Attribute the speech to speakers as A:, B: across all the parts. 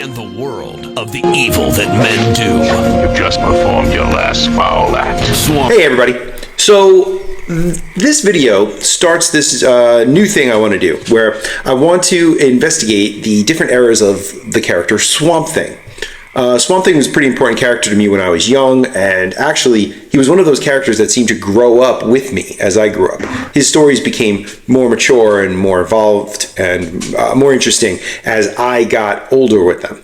A: and the world of the evil that men do.
B: You've just performed your last foul act.
C: Hey everybody. So this video starts this new thing I want to do, where I want to investigate the different eras of the character Swamp Thing. Swamp Thing was a pretty important character to me when I was young, and actually he was one of those characters that seemed to grow up with me as I grew up. His stories became more mature and more evolved and more interesting as I got older with them.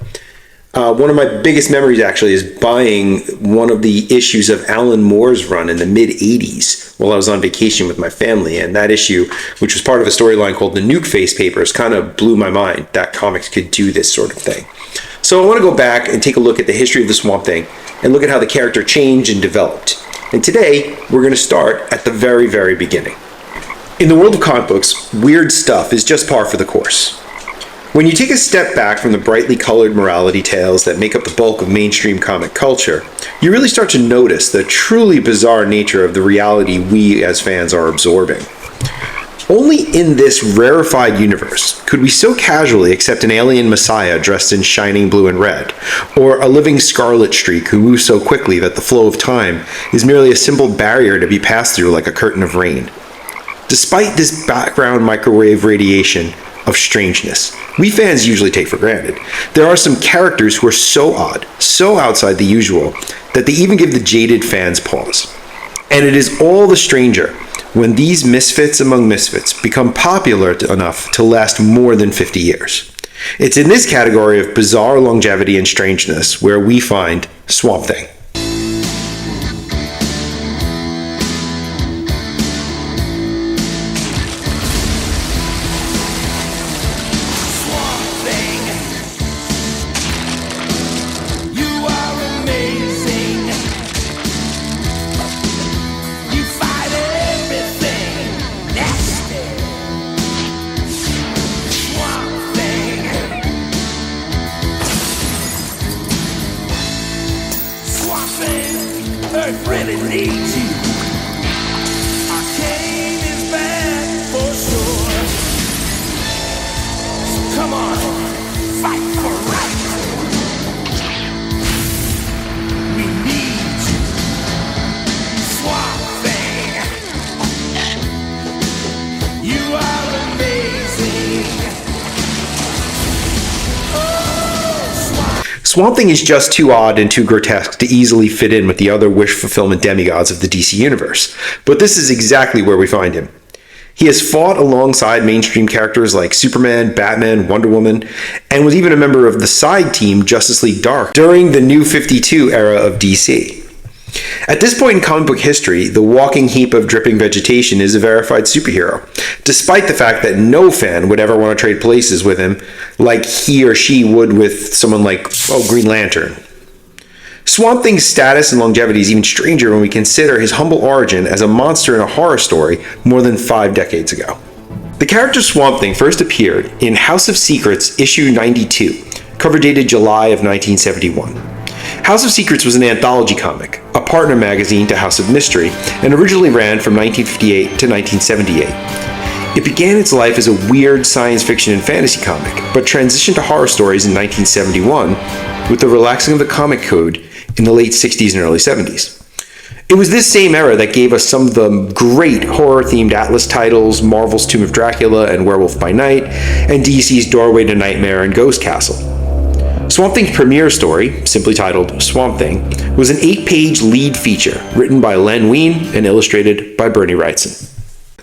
C: One of my biggest memories actually is buying one of the issues of Alan Moore's run in the mid-'80s while I was on vacation with my family, and that issue, which was part of a storyline called the Nuke Face Papers, kind of blew my mind that comics could do this sort of thing. So I want to go back and take a look at the history of the Swamp Thing and look at how the character changed and developed. And today, we're going to start at the very, very beginning. In the world of comic books, weird stuff is just par for the course. When you take a step back from the brightly colored morality tales that make up the bulk of mainstream comic culture, you really start to notice the truly bizarre nature of the reality we as fans are absorbing. Only in this rarefied universe could we so casually accept an alien messiah dressed in shining blue and red, or a living scarlet streak who moves so quickly that the flow of time is merely a simple barrier to be passed through like a curtain of rain. Despite this background microwave radiation of strangeness we fans usually take for granted, there are some characters who are so odd, so outside the usual, that they even give the jaded fans pause. And it is all the stranger when these misfits among misfits become popular enough to last more than 50 years. It's in this category of bizarre longevity and strangeness where we find Swamp Thing.
D: Earth really needs you. Arcane is bad for sure. So come on, fight for right. We need you, Swamp Thing. You are amazing.
C: Swamp Thing is just too odd and too grotesque to easily fit in with the other wish-fulfillment demigods of the DC Universe, but this is exactly where we find him. He has fought alongside mainstream characters like Superman, Batman, Wonder Woman, and was even a member of the side team Justice League Dark during the New 52 era of DC. At this point in comic book history, the walking heap of dripping vegetation is a verified superhero, despite the fact that no fan would ever want to trade places with him like he or she would with someone like, Green Lantern. Swamp Thing's status and longevity is even stranger when we consider his humble origin as a monster in a horror story more than 5 decades ago. The character Swamp Thing first appeared in House of Secrets issue 92, cover dated July of 1971. House of Secrets was an anthology comic, a partner magazine to House of Mystery, and originally ran from 1958 to 1978. It began its life as a weird science fiction and fantasy comic, but transitioned to horror stories in 1971 with the relaxing of the comic code in the late 60s and early 70s. It was this same era that gave us some of the great horror-themed Atlas titles, Marvel's Tomb of Dracula and Werewolf by Night, and DC's Doorway to Nightmare and Ghost Castle. Swamp Thing's premiere story, simply titled Swamp Thing, was an 8-page lead feature written by Len Wein and illustrated by Bernie Wrightson.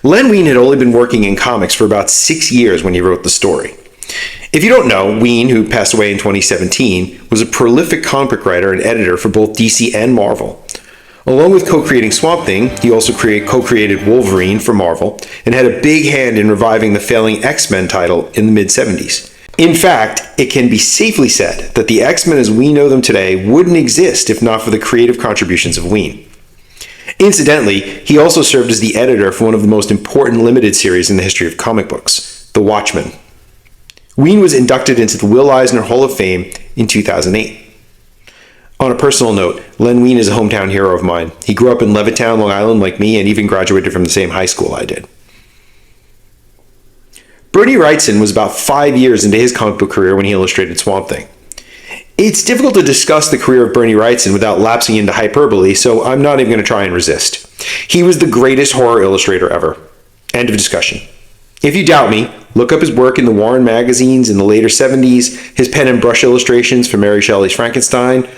C: Len Wein had only been working in comics for about 6 years when he wrote the story. If you don't know, Wein, who passed away in 2017, was a prolific comic book writer and editor for both DC and Marvel. Along with co-creating Swamp Thing, he also co-created Wolverine for Marvel and had a big hand in reviving the failing X-Men title in the mid-70s. In fact, it can be safely said that the X-Men as we know them today wouldn't exist if not for the creative contributions of Wein. Incidentally, he also served as the editor for one of the most important limited series in the history of comic books, The Watchmen. Wein was inducted into the Will Eisner Hall of Fame in 2008. On a personal note, Len Wein is a hometown hero of mine. He grew up in Levittown, Long Island like me, and even graduated from the same high school I did. Bernie Wrightson was about 5 years into his comic book career when he illustrated Swamp Thing. It's difficult to discuss the career of Bernie Wrightson without lapsing into hyperbole, so I'm not even going to try and resist. He was the greatest horror illustrator ever. End of discussion. If you doubt me, look up his work in the Warren magazines in the later 70s, his pen and brush illustrations for Mary Shelley's Frankenstein,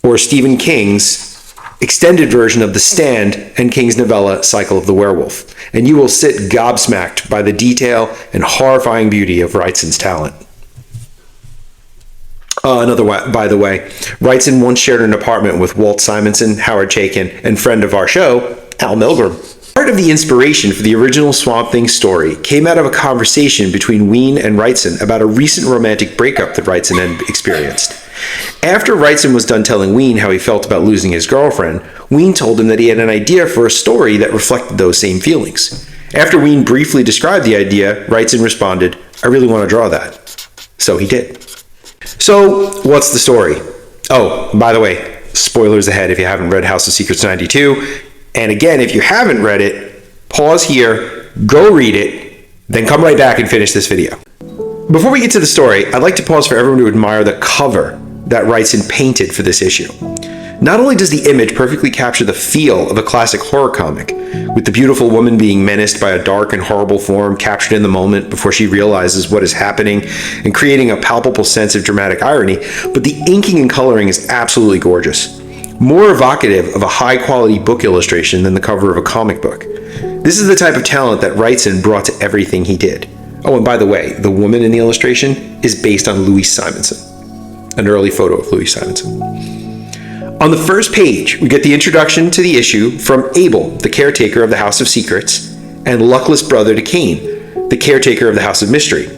C: or Stephen King's extended version of The Stand and King's novella Cycle of the Werewolf, and you will sit gobsmacked by the detail and horrifying beauty of Wrightson's talent. By the way, Wrightson once shared an apartment with Walt Simonson, Howard Chaykin, and friend of our show, Al Milgrom. Part of the inspiration for the original Swamp Thing story came out of a conversation between Ween and Wrightson about a recent romantic breakup that Wrightson had experienced. After Wrightson was done telling Ween how he felt about losing his girlfriend, Ween told him that he had an idea for a story that reflected those same feelings. After Ween briefly described the idea, Wrightson responded, "I really want to draw that." So he did. So, what's the story? Oh, by the way, spoilers ahead if you haven't read House of Secrets 92. And again, if you haven't read it, pause here, go read it, then come right back and finish this video. Before we get to the story, I'd like to pause for everyone to admire the cover that Wrightson painted for this issue. Not only does the image perfectly capture the feel of a classic horror comic, with the beautiful woman being menaced by a dark and horrible form captured in the moment before she realizes what is happening and creating a palpable sense of dramatic irony, but the inking and coloring is absolutely gorgeous. More evocative of a high-quality book illustration than the cover of a comic book. This is the type of talent that Wrightson brought to everything he did. Oh, and by the way, the woman in the illustration is based on Louise Simonson, an early photo of Louise Simonson. On the first page, we get the introduction to the issue from Abel, the caretaker of the House of Secrets, and luckless brother to Cain, the caretaker of the House of Mystery.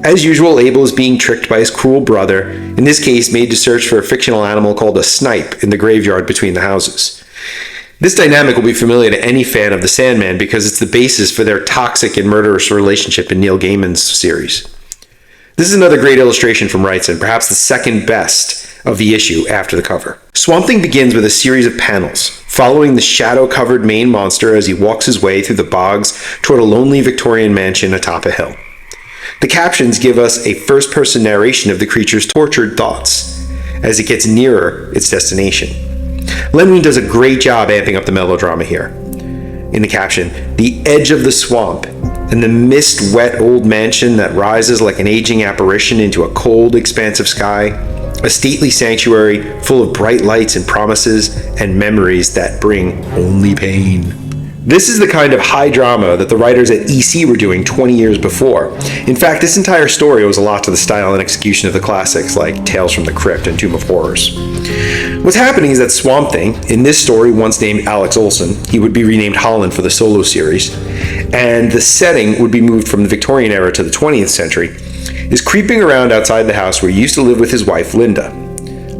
C: As usual, Abel is being tricked by his cruel brother, in this case made to search for a fictional animal called a snipe in the graveyard between the houses. This dynamic will be familiar to any fan of the Sandman because it's the basis for their toxic and murderous relationship in Neil Gaiman's series. This is another great illustration from Wrightson, perhaps the second best of the issue after the cover. Swamp Thing begins with a series of panels, following the shadow-covered main monster as he walks his way through the bogs toward a lonely Victorian mansion atop a hill. The captions give us a first-person narration of the creature's tortured thoughts as it gets nearer its destination. Len Wein does a great job amping up the melodrama here. In the caption, the edge of the swamp and the mist-wet old mansion that rises like an aging apparition into a cold, expansive sky, a stately sanctuary full of bright lights and promises and memories that bring only pain. This is the kind of high drama that the writers at EC were doing 20 years before. In fact, this entire story owes a lot to the style and execution of the classics like Tales from the Crypt and Tomb of Horrors. What's happening is that Swamp Thing, in this story once named Alex Olson, he would be renamed Holland for the solo series, and the setting would be moved from the Victorian era to the 20th century, is creeping around outside the house where he used to live with his wife, Linda.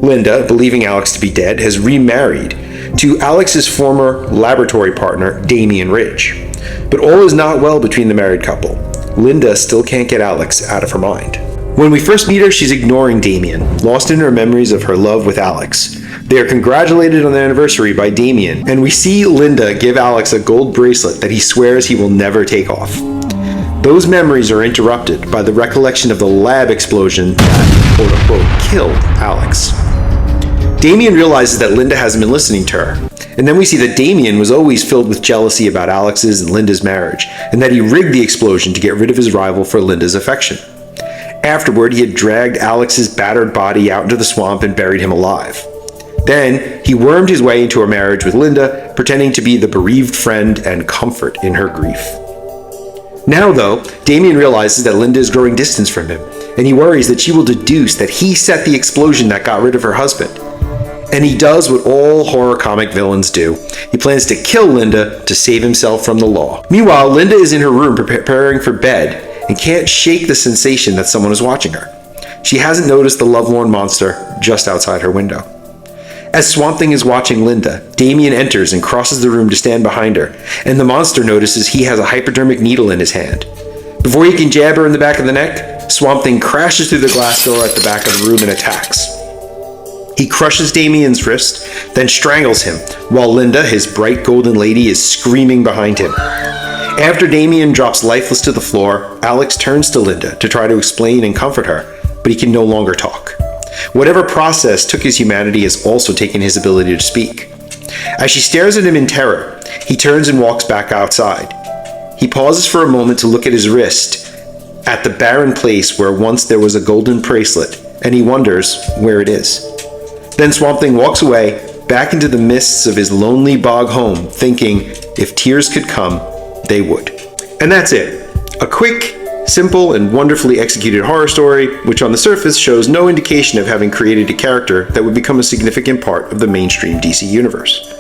C: Linda, believing Alex to be dead, has remarried to Alex's former laboratory partner, Damien Ridge. But all is not well between the married couple. Linda still can't get Alex out of her mind. When we first meet her, she's ignoring Damien, lost in her memories of her love with Alex. They are congratulated on their anniversary by Damien, and we see Linda give Alex a gold bracelet that he swears he will never take off. Those memories are interrupted by the recollection of the lab explosion that, quote-unquote, killed Alex. Damien realizes that Linda hasn't been listening to her, and then we see that Damien was always filled with jealousy about Alex's and Linda's marriage, and that he rigged the explosion to get rid of his rival for Linda's affection. Afterward, he had dragged Alex's battered body out into the swamp and buried him alive. Then, he wormed his way into a marriage with Linda, pretending to be the bereaved friend and comfort in her grief. Now, though, Damien realizes that Linda is growing distance from him, and he worries that she will deduce that he set the explosion that got rid of her husband. And he does what all horror comic villains do. He plans to kill Linda to save himself from the law. Meanwhile, Linda is in her room preparing for bed and can't shake the sensation that someone is watching her. She hasn't noticed the lovelorn monster just outside her window. As Swamp Thing is watching Linda, Damien enters and crosses the room to stand behind her, and the monster notices he has a hypodermic needle in his hand. Before he can jab her in the back of the neck, Swamp Thing crashes through the glass door at the back of the room and attacks. He crushes Damien's wrist, then strangles him, while Linda, his bright golden lady, is screaming behind him. After Damien drops lifeless to the floor, Alex turns to Linda to try to explain and comfort her, but he can no longer talk. Whatever process took his humanity has also taken his ability to speak. As she stares at him in terror, he turns and walks back outside. He pauses for a moment to look at his wrist, at the barren place where once there was a golden bracelet, and he wonders where it is. Then Swamp Thing walks away, back into the mists of his lonely bog home, thinking if tears could come, they would. And that's it. A quick, simple, and wonderfully executed horror story, which on the surface shows no indication of having created a character that would become a significant part of the mainstream DC universe.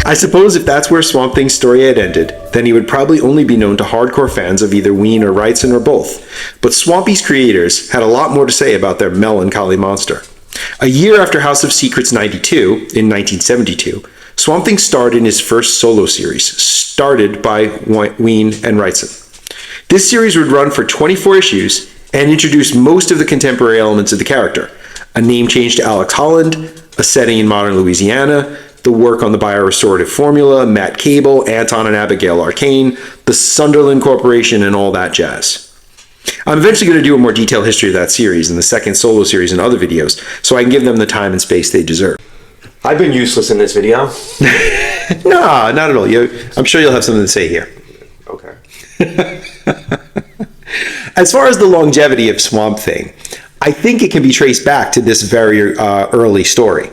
C: I suppose if that's where Swamp Thing's story had ended, then he would probably only be known to hardcore fans of either Ween or Wrightson or both. But Swampy's creators had a lot more to say about their melancholy monster. A year after House of Secrets 92, in 1972, Swamp Thing starred in his first solo series, started by Ween and Wrightson. This series would run for 24 issues and introduce most of the contemporary elements of the character. A name change to Alex Holland, a setting in modern Louisiana, the work on the biorestorative formula, Matt Cable, Anton and Abigail Arcane, the Sunderland Corporation, and all that jazz. I'm eventually going to do a more detailed history of that series in the second solo series and other videos, so I can give them the time and space they deserve.
E: I've been useless in this video.
C: No, not at all. I'm sure you'll have something to say here.
E: Okay.
C: As far as the longevity of Swamp Thing, I think it can be traced back to this very early story.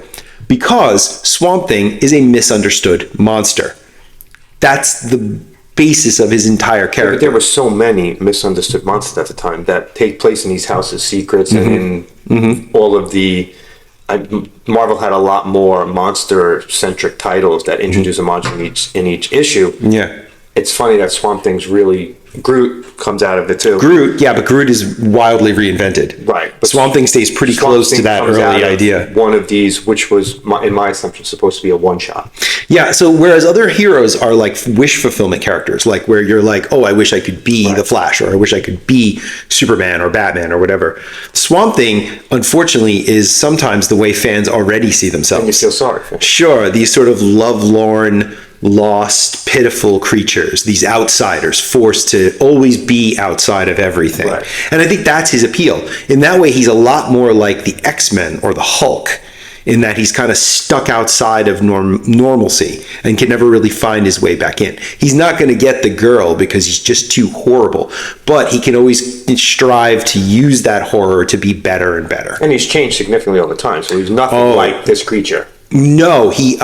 C: Because Swamp Thing is a misunderstood monster. That's the basis of his entire character.
E: But there were so many misunderstood monsters at the time that take place in these House of Secrets and in all of the... Marvel had a lot more monster-centric titles that introduce a monster in each issue.
C: Yeah.
E: It's funny that Swamp Thing's really... Groot comes out of it too.
C: But Groot is wildly reinvented.
E: Right.
C: But Swamp Thing stays pretty close to that early idea.
E: One of these, which was, in my assumption, supposed to be a one-shot.
C: Yeah, so whereas other heroes are like wish fulfillment characters, like where you're like, oh, I wish I could be the Flash, or I wish I could be Superman or Batman or whatever. Swamp Thing, unfortunately, is sometimes the way fans already see themselves.
E: And you feel sorry for him.
C: Sure, these sort of lovelorn, lost, pitiful creatures, these outsiders forced to always be outside of everything.
E: Right.
C: And I think that's his appeal. In that way, he's a lot more like the X-Men or the Hulk, in that he's kind of stuck outside of normalcy and can never really find his way back in. He's not going to get the girl because he's just too horrible, but he can always strive to use that horror to be better and better.
E: And he's changed significantly all the time, so he's nothing like this creature.
C: No, he...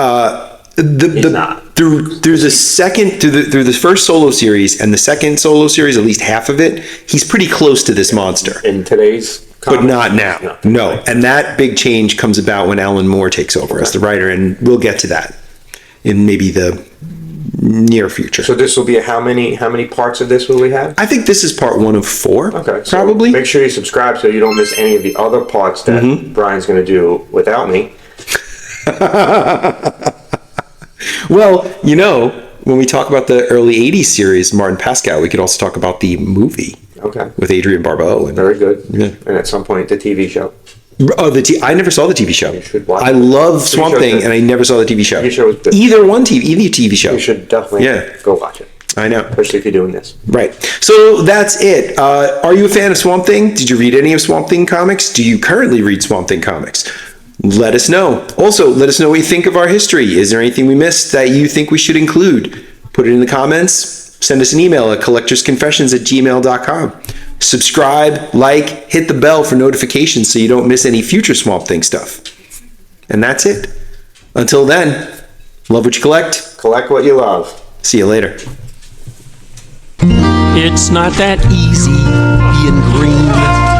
E: He's not.
C: Through the first solo series and the second solo series, at least half of it, he's pretty close to this monster.
E: In today's comics?
C: But not now. No. And that big change comes about when Alan Moore takes over as the writer, and we'll get to that in maybe the near future.
E: So this will be how many parts of this will we have?
C: I think this is part 1 of 4.
E: Okay. So
C: probably.
E: Make sure you subscribe so you don't miss any of the other parts that Brian's going to do without me.
C: Well, when we talk about the early 80s series, Martin Pascal, we could also talk about the movie.
E: Okay.
C: With Adrian Barbeau.
E: Very good.
C: Yeah.
E: And at some point, the TV show.
C: Oh, I never saw the TV show.
E: You should watch
C: I
E: it.
C: love Swamp Thing, and I never saw the TV show.
E: TV show was good.
C: Either TV show.
E: You should definitely go watch it.
C: I know.
E: Especially if you're doing this.
C: Right. So that's it. Are you a fan of Swamp Thing? Did you read any of Swamp Thing comics? Do you currently read Swamp Thing comics? Let us know. Also, let us know what you think of our history. Is there anything we missed that you think we should include? Put it in the comments. Send us an email at collectorsconfessions@gmail.com. Subscribe, like, hit the bell for notifications so you don't miss any future Swamp Thing stuff. And that's it. Until then, love what you collect.
E: Collect what you love.
C: See you later.
A: It's not that easy being green.